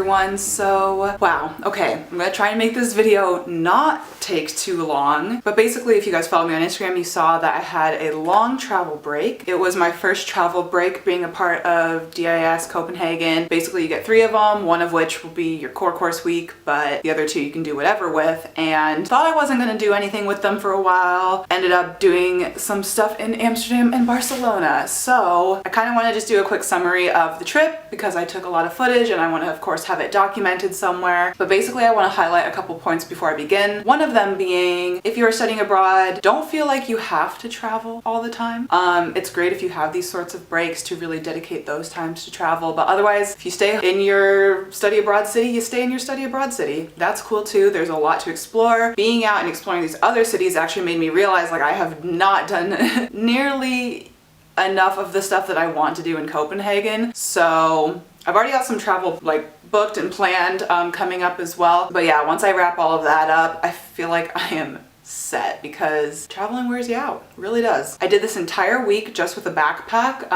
everyone. So, wow, okay, I'm gonna try and make this video not take too long, but basically if you guys follow me on Instagram, you saw that I had a long travel break. It was my first travel break being a part of DIS Copenhagen. Basically you get 3 of them, one of which will be your core course week, but the other 2 you can do whatever with, and thought I wasn't gonna do anything with them for a while. Ended up doing some stuff in Amsterdam and Barcelona. So I kind of want to just do a quick summary of the trip because I took a lot of footage and I want to of course have it documented somewhere. But basically I want to highlight a couple points before I begin. One of them being, if you are studying abroad, don't feel like you have to travel all the time. It's great if you have these sorts of breaks to really dedicate those times to travel, but otherwise if you stay in your study abroad city, you stay in your study abroad city. That's cool too. There's a lot to explore. Being out and exploring these other cities actually made me realize like I have not done nearly enough of the stuff that I want to do in Copenhagen. So I've already got some travel like booked and planned coming up as well. But yeah, once I wrap all of that up, I feel like I am set because traveling wears you out, really does. I did this entire week just with a backpack,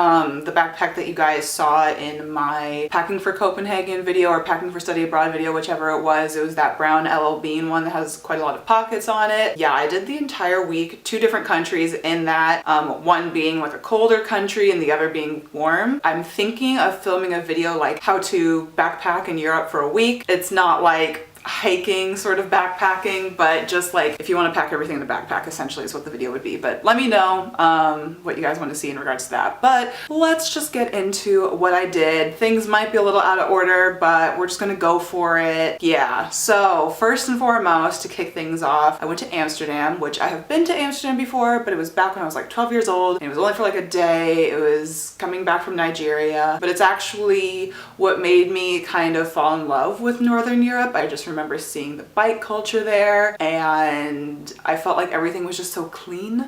the backpack that you guys saw in my packing for Copenhagen video or packing for study abroad video, whichever it was that brown LL Bean one that has quite a lot of pockets on it. Yeah, I did the entire week, 2 different countries in that, one being like a colder country and the other being warm. I'm thinking of filming a video like how to backpack in Europe for a week. It's not like hiking sort of backpacking, but just like if you want to pack everything in the backpack essentially is what the video would be. But let me know what you guys want to see in regards to that. But let's just get into what I did. Things might be a little out of order, but we're just gonna go for it. Yeah, so first and foremost, to kick things off, I went to Amsterdam, which I have been to Amsterdam before, but it was back when I was like 12 years old and it was only for like a day. It was coming back from Nigeria, but it's actually what made me kind of fall in love with Northern Europe. I just remember seeing the bike culture there and I felt like everything was just so clean.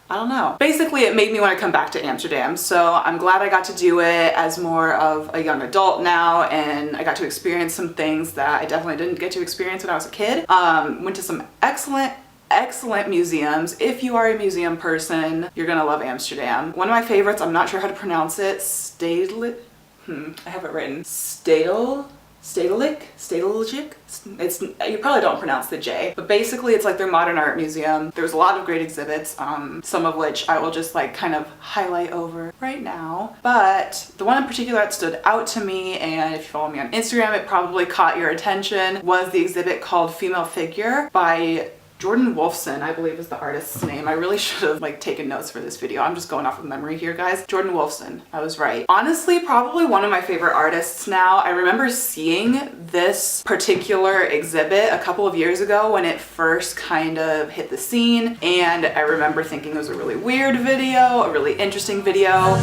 I don't know. Basically, it made me want to come back to Amsterdam. So I'm glad I got to do it as more of a young adult now, and I got to experience some things that I definitely didn't get to experience when I was a kid. Went to some excellent museums. If you are a museum person, you're gonna love Amsterdam. One of my favorites, I'm not sure how to pronounce it, I have it written. Stedelijk? It's, you probably don't pronounce the J, but basically it's like their modern art museum. There's a lot of great exhibits, some of which I will just like kind of highlight over right now. But the one in particular that stood out to me, and if you follow me on Instagram, it probably caught your attention, was the exhibit called Female Figure by Jordan Wolfson, I believe is the artist's name. I really should have like taken notes for this video. I'm just going off of memory here, guys. Jordan Wolfson, I was right. Honestly, probably one of my favorite artists now. I remember seeing this particular exhibit a couple of years ago when it first kind of hit the scene, and I remember thinking it was a really weird video, a really interesting video.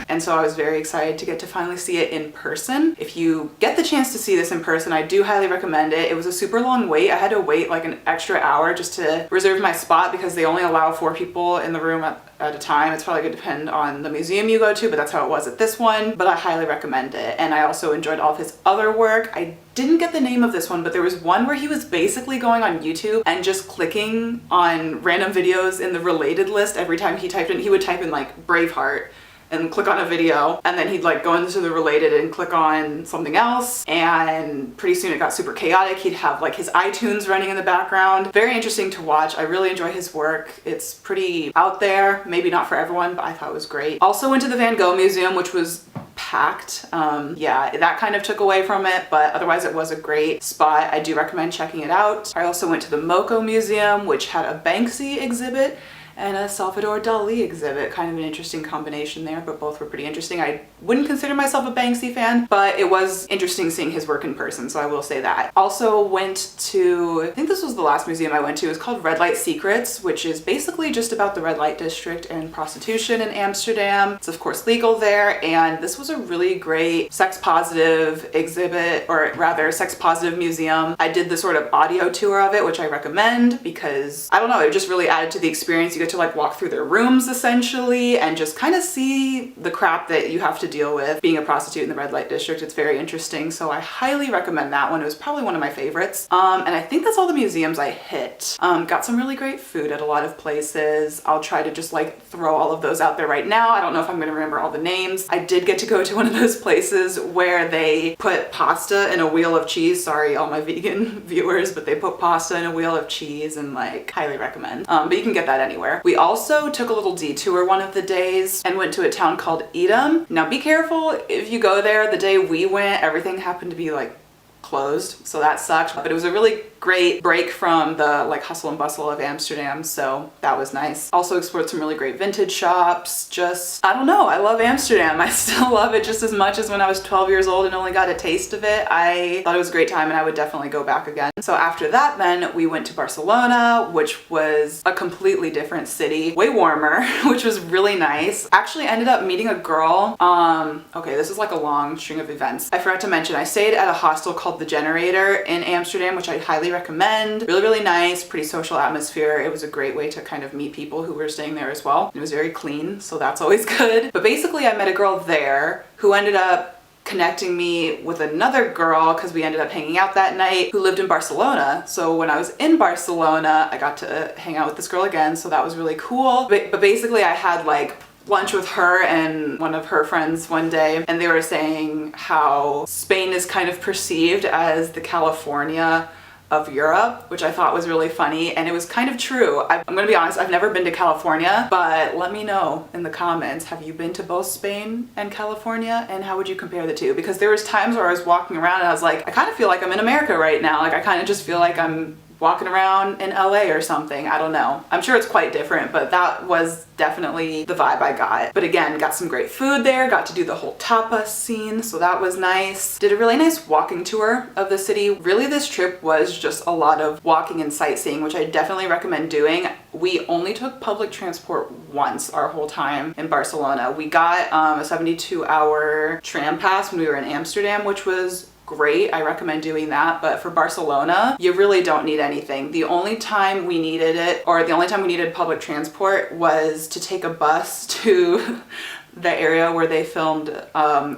And so I was very excited to get to finally see it in person. If you get the chance to see this in person, I do highly recommend it. It was a super long wait. I had to wait like an extra hour just to reserve my spot because they only allow 4 people in the room at a time. It's probably going to depend on the museum you go to, but that's how it was at this one. But I highly recommend it. And I also enjoyed all of his other work. I didn't get the name of this one, but there was one where he was basically going on YouTube and just clicking on random videos in the related list every time he typed in. He would type in like Braveheart and click on a video, and then he'd like go into the related and click on something else, and pretty soon it got super chaotic. He'd have like his iTunes running in the background. Very interesting to watch. I really enjoy his work. It's pretty out there, maybe not for everyone, but I thought it was great. Also went to the Van Gogh Museum, which was packed. Yeah, that kind of took away from it, but otherwise it was a great spot. I do recommend checking it out. I also went to the Moco Museum, which had a Banksy exhibit and a Salvador Dali exhibit. Kind of an interesting combination there, but both were pretty interesting. I wouldn't consider myself a Banksy fan, but it was interesting seeing his work in person, so I will say that. Also went to, I think this was the last museum I went to. It was called Red Light Secrets, which is basically just about the red light district and prostitution in Amsterdam. It's of course legal there, and this was a really great sex positive exhibit, or rather sex positive museum. I did the sort of audio tour of it, which I recommend because, I don't know, it just really added to the experience. You get to like walk through their rooms essentially and just kind of see the crap that you have to deal with being a prostitute in the red light district. It's very interesting, so I highly recommend that one. It was probably one of my favorites. And I think that's all the museums I hit. Got some really great food at a lot of places. I'll try to just like throw all of those out there right now. I don't know if I'm gonna remember all the names. I did get to go to one of those places where they put pasta in a wheel of cheese. Sorry, all my vegan viewers, but they put pasta in a wheel of cheese, and like highly recommend. But you can get that anywhere. We also took a little detour one of the days and went to a town called Edam. Now be careful if you go there. The day we went, everything happened to be like closed, so that sucked, but it was a really great break from the like hustle and bustle of Amsterdam, so that was nice. Also explored some really great vintage shops. Just, I don't know, I love Amsterdam. I still love it just as much as when I was 12 years old and only got a taste of it. I thought it was a great time and I would definitely go back again. So after that then we went to Barcelona, which was a completely different city, way warmer, which was really nice. Actually ended up meeting a girl. Okay, this is like a long string of events. I forgot to mention I stayed at a hostel called The Generator in Amsterdam, which I highly recommend. Really, really nice, pretty social atmosphere. It was a great way to kind of meet people who were staying there as well. It was very clean, so that's always good. But basically I met a girl there who ended up connecting me with another girl because we ended up hanging out that night, who lived in Barcelona. So when I was in Barcelona, I got to hang out with this girl again, so that was really cool. But basically I had like lunch with her and one of her friends one day, and they were saying how Spain is kind of perceived as the California of Europe, which I thought was really funny, and it was kind of true. I'm gonna be honest, I've never been to California, but let me know in the comments, have you been to both Spain and California, and how would you compare the two? Because there was times where I was walking around and I was like, I kind of feel like I'm in America right now. Like I kind of just feel like I'm walking around in LA or something. I don't know. I'm sure it's quite different, but that was definitely the vibe I got. But again, got some great food there, got to do the whole tapas scene, so that was nice. Did a really nice walking tour of the city. Really, this trip was just a lot of walking and sightseeing, which I definitely recommend doing. We only took public transport once our whole time in Barcelona. We got a 72-hour tram pass when we were in Amsterdam, which was great. I recommend doing that. But for Barcelona, you really don't need anything. The only time we needed it, or the only time we needed public transport, was to take a bus to the area where they filmed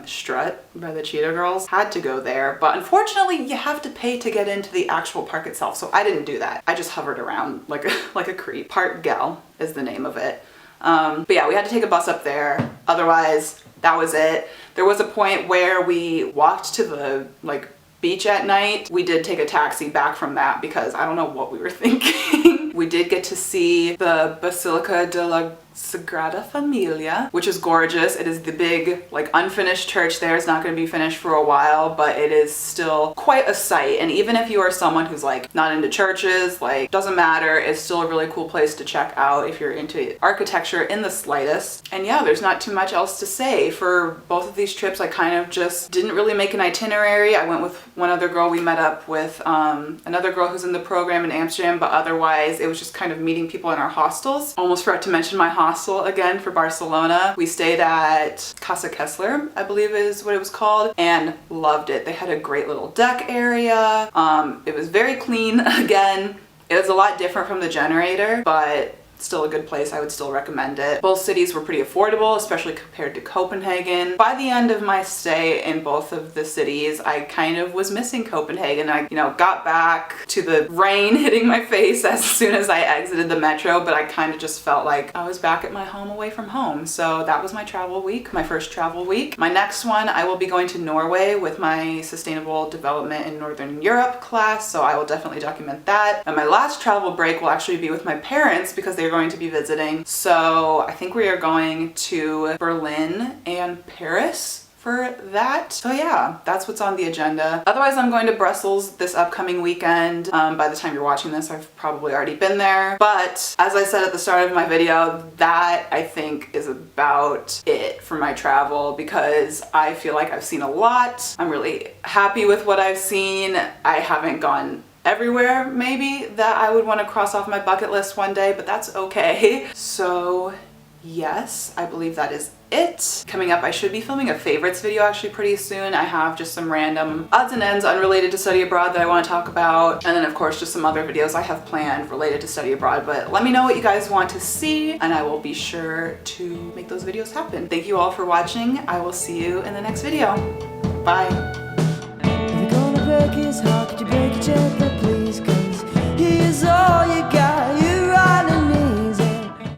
Strut by the Cheetah Girls. Had to go there, but unfortunately you have to pay to get into the actual park itself, so I didn't do that. I just hovered around like a creep. Park Gal is the name of it. But yeah, we had to take a bus up there. Otherwise, that was it. There was a point where we walked to the like beach at night. We did take a taxi back from that because I don't know what we were thinking. We did get to see the Basilica de la Sagrada Familia, which is gorgeous. It is the big, like, unfinished church there. It's not going to be finished for a while, but it is still quite a sight. And even if you are someone who's like not into churches, like, doesn't matter, it's still a really cool place to check out if you're into architecture in the slightest. And yeah, there's not too much else to say. For both of these trips, I kind of just didn't really make an itinerary. I went with one other girl. We met up with another girl who's in the program in Amsterdam, but otherwise it was just kind of meeting people in our hostels. Almost forgot to mention my hostel again for Barcelona. We stayed at Casa Kessler, I believe is what it was called, and loved it. They had a great little deck area. It was very clean again. It was a lot different from the Generator, but still a good place. I would still recommend it. Both cities were pretty affordable, especially compared to Copenhagen. By the end of my stay in both of the cities, I kind of was missing Copenhagen. I, got back to the rain hitting my face as soon as I exited the metro, but I kind of just felt like I was back at my home away from home. So that was my travel week, my first travel week. My next one, I will be going to Norway with my Sustainable Development in Northern Europe class, so I will definitely document that. And my last travel break will actually be with my parents because they're going to be visiting. So I think we are going to Berlin and Paris for that. So yeah, that's what's on the agenda. Otherwise, I'm going to Brussels this upcoming weekend. By the time you're watching this, I've probably already been there. But as I said at the start of my video, that I think is about it for my travel because I feel like I've seen a lot. I'm really happy with what I've seen. I haven't gone everywhere maybe that I would want to cross off my bucket list one day, but that's okay. So yes, I believe that is it. Coming up, I should be filming a favorites video actually pretty soon. I have just some random odds and ends unrelated to study abroad that I want to talk about. And then of course, just some other videos I have planned related to study abroad. But let me know what you guys want to see and I will be sure to make those videos happen. Thank you all for watching. I will see you in the next video. Bye. If you're gonna break his heart, could you break it gently, please?